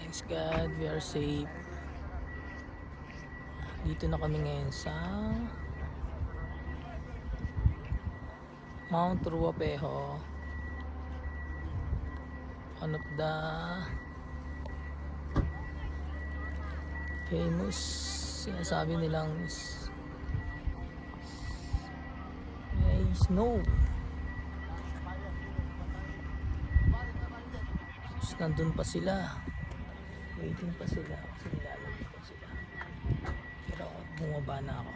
Thanks God, we are safe. Dito na kami ngayon sa Mount Ruapeho. One of the famous, sinasabi nilang may snow. Tapos nandun pa sila, waiting pa sila kasi nilalamig pa sila, pero bumaba na ako.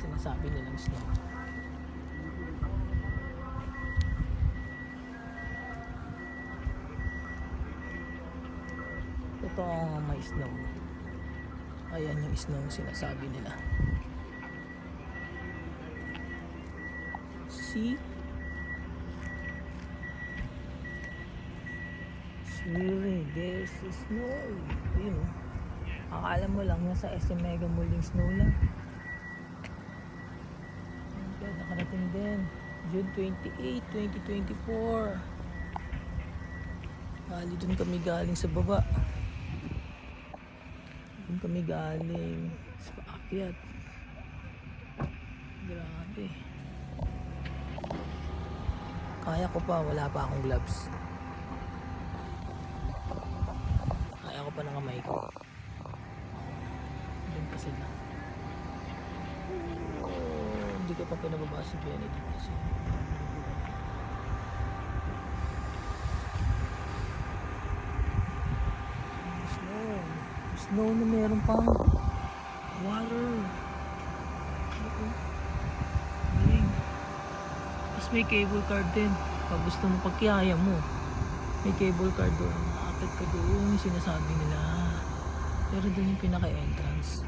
Sinasabi nilang snow. Totoo nga may snow. Ayan yung snow sinasabi nila. See? Really, there's snow. Ayun, akala mo lang nasa SM Mega Mall yung snow lang. Okay, nakarating din June 28, 2024. Bali dun kami galing sa baba. Dun kami galing sa paakyat. Grabe. Kaya ko pa, wala pa akong gloves. Kaya ko pa ng kamay ko. Dun pa sila. Hindi ko pa pinababa si Benedict kasi snow na meron pang water. Galing. Tapos may cable car din pag gusto mo, pag kaya mo may cable car doon, makakit ka doon, sinasabi nila. Pero doon yung pinaka entrance,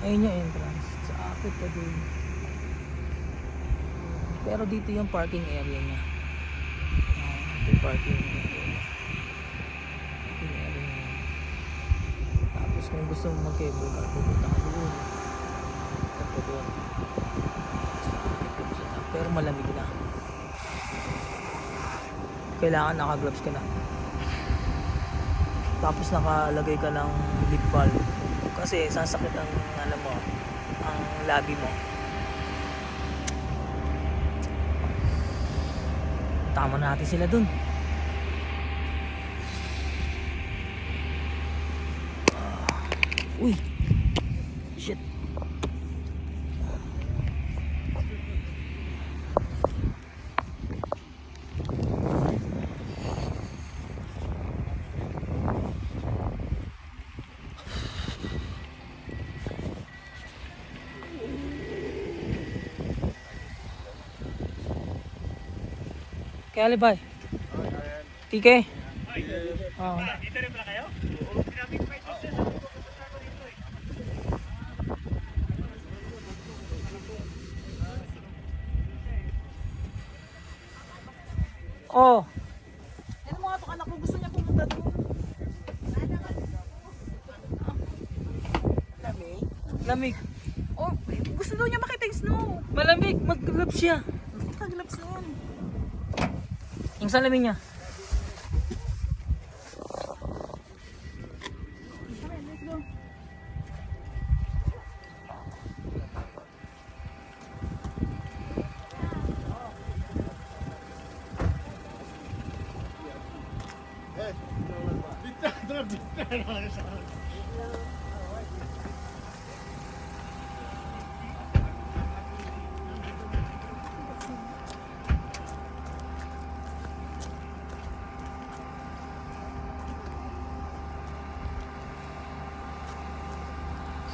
ayun yung entrance, sa akit ka doon. Pero dito yung parking area niya. Ito yung parking area niya. Tapos kung gusto mo mag-cable car, pupunta ka doon. Tapos doon. Pero malamig na. Kailangan naka-gloves ka na. Tapos nakalagay ka ng lip balm. Kasi sasakit ang ano mo, ang labi mo. Tama natin sila dun. Uy, shit. Kaya alibay. TK. Oo. Dito rin pala kayo? Oh. Ano mga itong anak ko gusto niya pumunta doon? Lamig? Lamig. Oh, gusto daw niya makita yung snow. Malamig, mag-gloves siya. Kaglaps na yan. Yung salamin niya. Okay, let's go.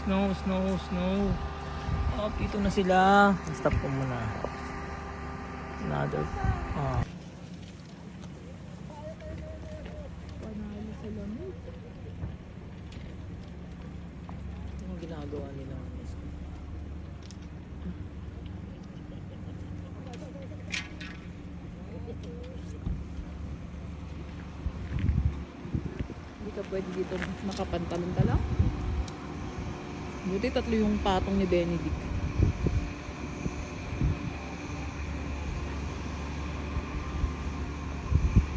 Snow, snow, snow. Oh, dito na sila. Stop ko muna. Another. Oh. Anong ginagawa nila? Hindi ka pwede dito makapantalon ka lang. Buti tatlo yung patong ni Benedict.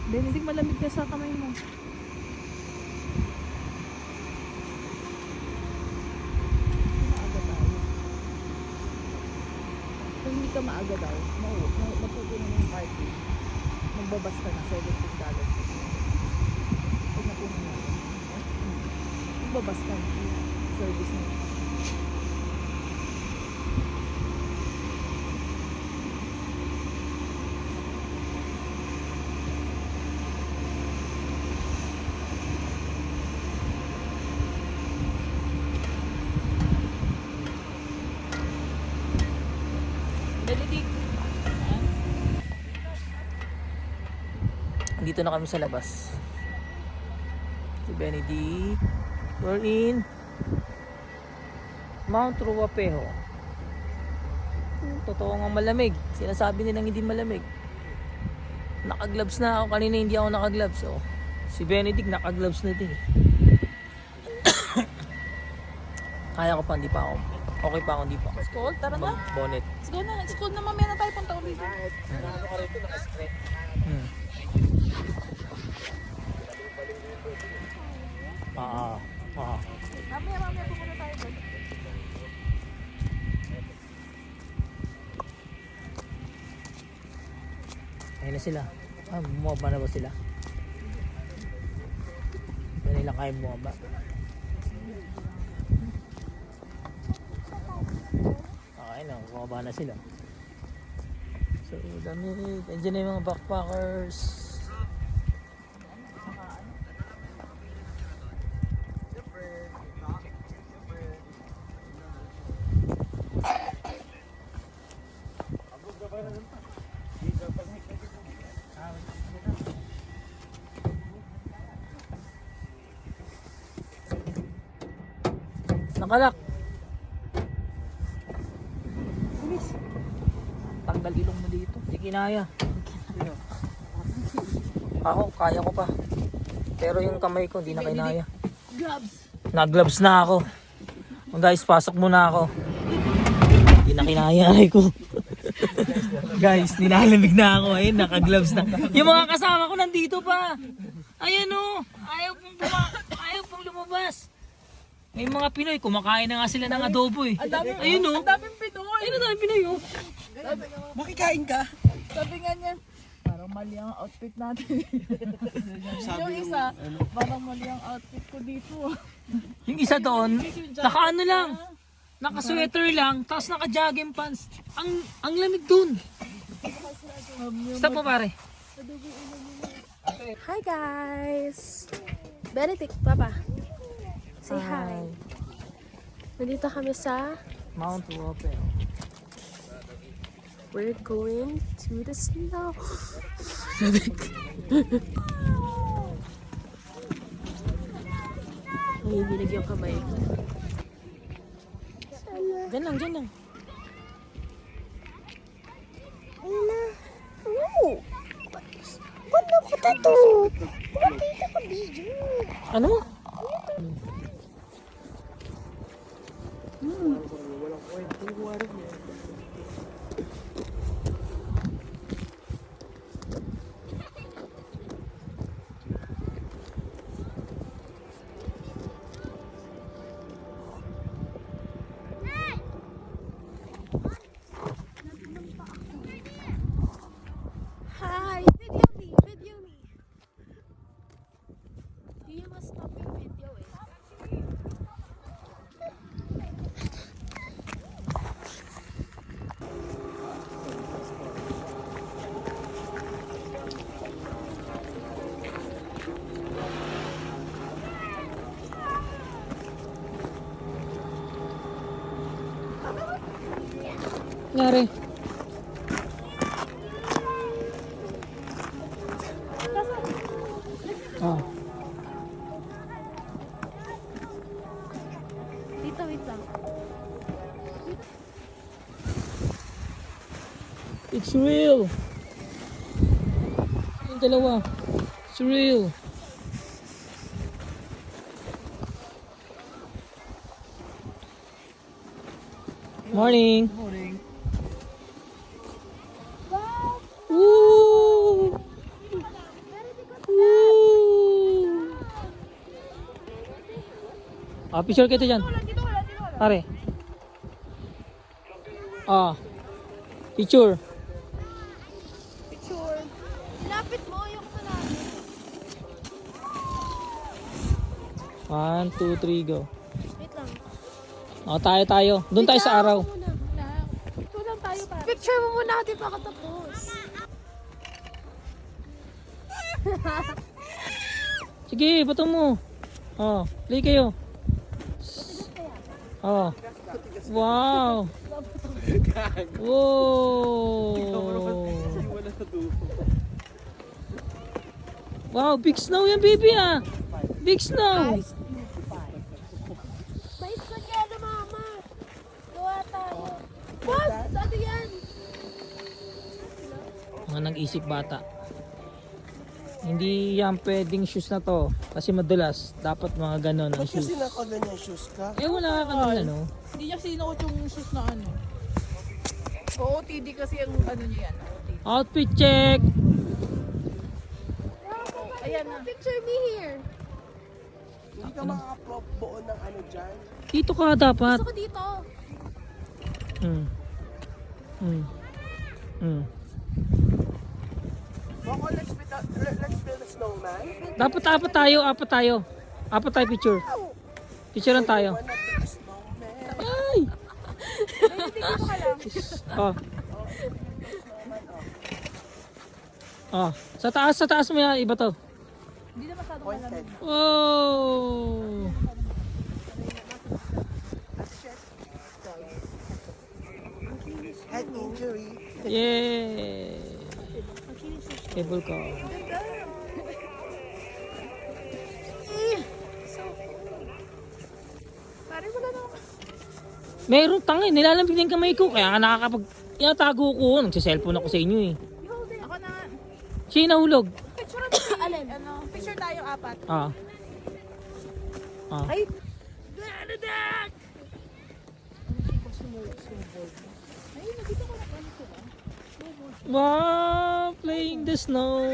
Benedict, malamig ka sa kamay mo. Maaga tayo. Kung hindi ka maaga daw, mapupuno na yung parking. Magbabas ka na, $17. Pag napuno na. Magbabas ka na. Service na. Benedict. Dito na kami sa labas. Si Benedict. We're in Mount Ruapeho. Totoo nga malamig. Sinasabi nilang hindi malamig. Naka-gloves na ako. Kanina hindi ako naka-gloves. Oh. Si Benedict naka-gloves na din. Kaya ko pa, hindi pa ako. Okay pa ako, hindi pa ako. School, tara na. Bonnet. Let's go na. School na, mamaya na tayo punta ulit. Mamaya pumunta tayo doon. Ayun na sila. Bumaba na ba sila? Hindi nila kaya bumaba. Okay na, bumaba na sila. So, dami. Andiyan na yung mga backpackers. Nakalak. Tanggal ilong mo dito. Hindi kinaya. Ako, kaya ko pa. Pero yung kamay ko, hindi na kinaya. Gloves. Nag-gloves na ako. Oh, guys, pasok muna ako. Hindi na kinaya ko. Guys, nilalamig na ako. Ayun, naka-gloves na. Yung mga kasama ko nandito pa. Ayan o. Ayaw pong lumabas. May mga Pinoy, kumakain na nga sila ng adobo eh. Ayun o. Ang daming Pinoy. Ayun ang daming Pinoy o. Makikain ka? Sabi nga niya, parang mali ang outfit natin. Yung isa, parang mali ang outfit ko dito. Yung isa doon, naka-ano lang. Naka-sweater lang, tapos naka-jogging pants. Ang lamig doon. Stop mo pare. Hi guys! Benedict, Papa. Say hi. Nandito kami sa Mount Ruapeho. we're going to the snow. Nangiginig yung kamay. Diyan lang, diyan lang. Ano? Hi! Video me! You must stop yung video eh. Nangyari? Oh. Dito, wait lang. It's real. Yung dalawa. It's real. Morning. Morning. Woo! Woo! Ah, picture kita dyan. Pare. Ah. Picture. Picture. Lapit mo yung malapit. 1, 2, 3, go. Wait lang. Oh, tayo. Doon tayo sa araw. Ito lang tayo pa. Picture mo muna, di pa katapos. Sige, bato mo. Oh, play kayo. Oh. Wow. Wow. Wow, big snow yan, baby ah. Big snow. May kaya na mama. Gawa tayo. What? Ano yan? Mga nag-isip bata. Hindi yan pwedeng shoes na to. Kasi madulas. Dapat mga ganon ang shoes. Kasi nakaganyan shoes ka. Eh wala ka naman ano. Hindi niya sinuot yung shoes na ano. OOTD kasi ang ano niya yan. OOTD. Outfit check. Ayan na. Picture me here. Hindi ka makaka-prop buo ng ano dyan. Dito ka dapat. Gusto ko dito. Hmm. Hmm. Hmm. Bako, let's build a snowman. Dapat apat tayo. Apat tayo picture. Picturean tayo. Wanna build a snowman. Ay! Oh. Oh, sa taas mo yan, iba to. Hindi na masyadong Pointed. Wow! Head injury. Yay! Cable ko. Pare, wala na. Meron tangay, nilalambing din kamay ko. Kaya nga nakakapag... Tinatago ko. Nagsiselfone ako sa inyo eh. Ako na. Siya yung nahulog. Picture natin. Alin? Ano? Picture tayo apat. Ah. Ah. Ay! Wow! Playing the snow.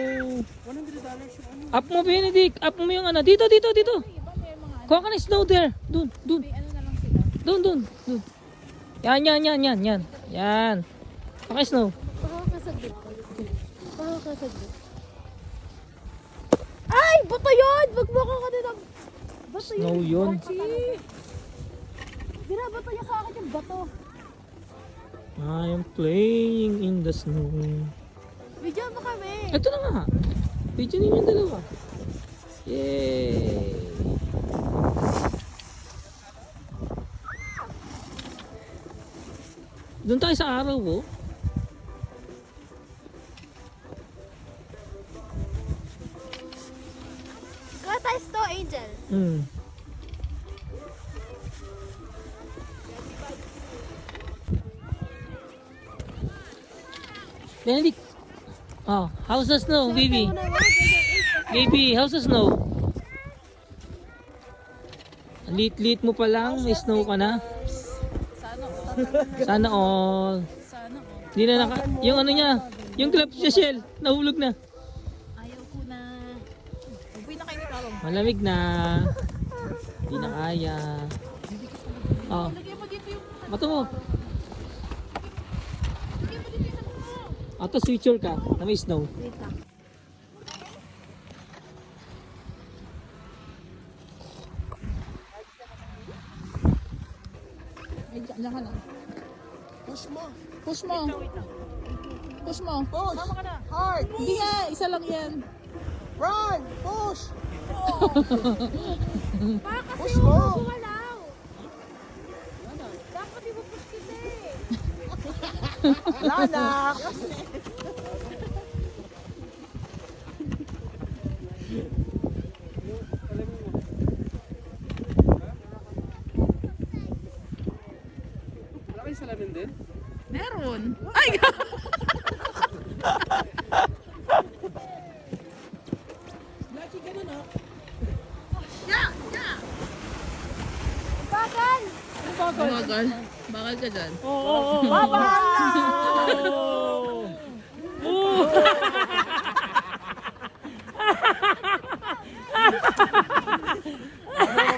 $100 Up mo, Benedict. Up mo yung ano. Dito. Iba may mga ano. Kuha ka ng snow there. Dun. May ano na lang sila. Dun. Yan. Okay, snow. Baka kasaglit. Ay! Bato yun! Wag mo ka kanina. Bato yun. Snow yun. Archie! Binabato niya sa akin yung bato. I am playing in the snow. Video mo kami. Ito na nga. Video ninyo yung dalawa. Yay! Doon tayo sa araw, oh. Kaya tayo snow angel. Hmm. Benedict. Oh, how's the snow, baby? Baby, how's the snow? Ang liit-liit mo pa lang, may snow ka na. Sana all. Sana oh. Hindi na naka... Yung ano niya, yung club siya shell, nahulog na. Ayaw ko na. Uwi na kayo ni Karong. Malamig na. Hindi na kaya. Oh, Lagyan mo dito yung... bato mo. Lagyan mo dito yung ano mo. Ato switcher ka na may snow. Wait lang. Ay, dyan ka na. Push mo. Push mo. Push mo. Push. Tama ka na. Hard. Hindi nga, isa lang yan. Run. Push. Para kasi Push mo. gumalaw. Dapat ipupush kita eh. Wala na. Meron. Ay! Lucky ka na, no? Yeah! Yeah! Bagal! Ano Bagal. Bakal ka dyan. Oo.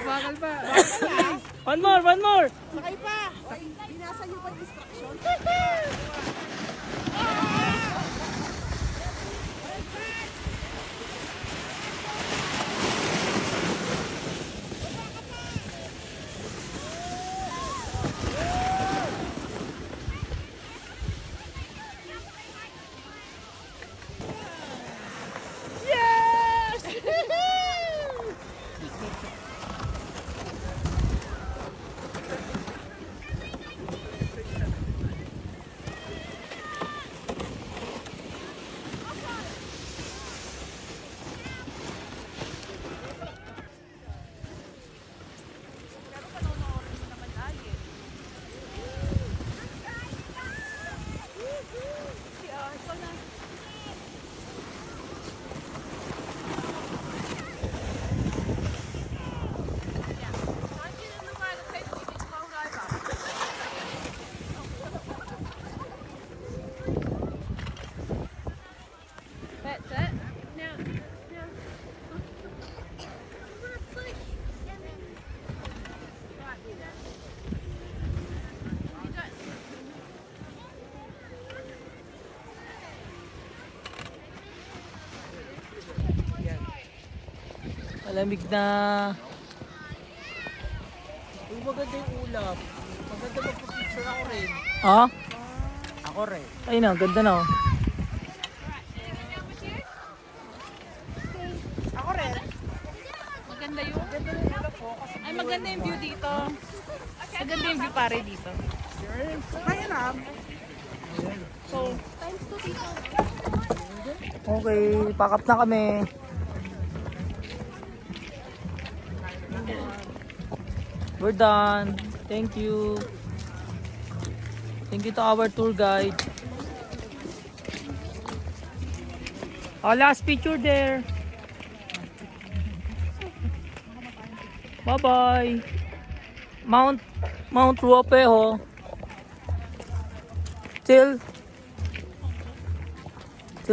Bakal pa. One more. Sakay pa! Ay, binasa niyo pa yung instruction? That's it. Now. Malamig na. Uy, maganda yung ulap. Maganda magpapicture ako rin. Ha? Ako rin. Ay na, ganda na. Ako rin. Maganda yun. Ay, maganda yung view dito. Maganda yung view pare dito. Kaya na. Okay, pack up na kami. We're done. Thank you. Thank you to our tour guide. Our last picture there. Bye-bye. Mount Ruapeho. Till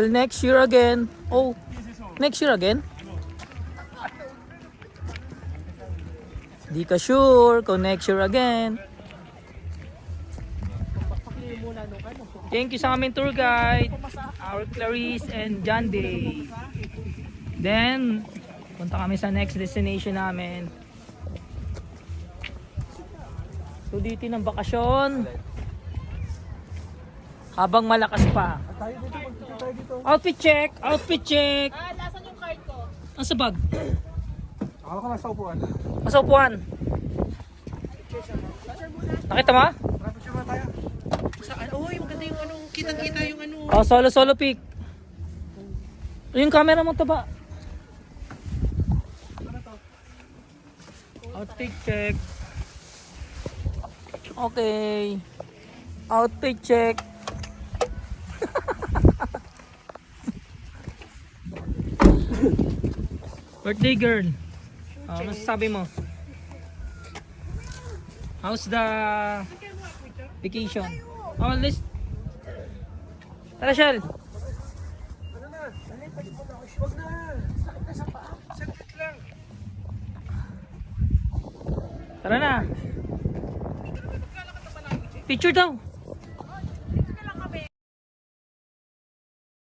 next year again. Oh, next year again? Di ka sure kung next year again. Thank you sa aming tour guide, our Clarice and John Day. Then, punta kami sa next destination namin. So dito ng bakasyon. Habang malakas pa. Tayo dito, magpicture tayo dito. Outfit check! Outfit check! Nasaan yung card ko? Ang sa bag? Ako ka nasa upuan. Nasa upuan. Nakita mo? Tara, picture muna tayo. Saan? Uy, maganda yung anong kitang-kita yung ano. Oh, solo pic. Yung camera mo taba. Outfit check. Okay. Outfit check. Birthday girl. Masasabi mo? How's the vacation? Oh, let's... Tara, Shell. Ano na? Nalipad mo na ako. Huwag na. Sakit na sa paa. Saglit lang. Tara na. Picture daw.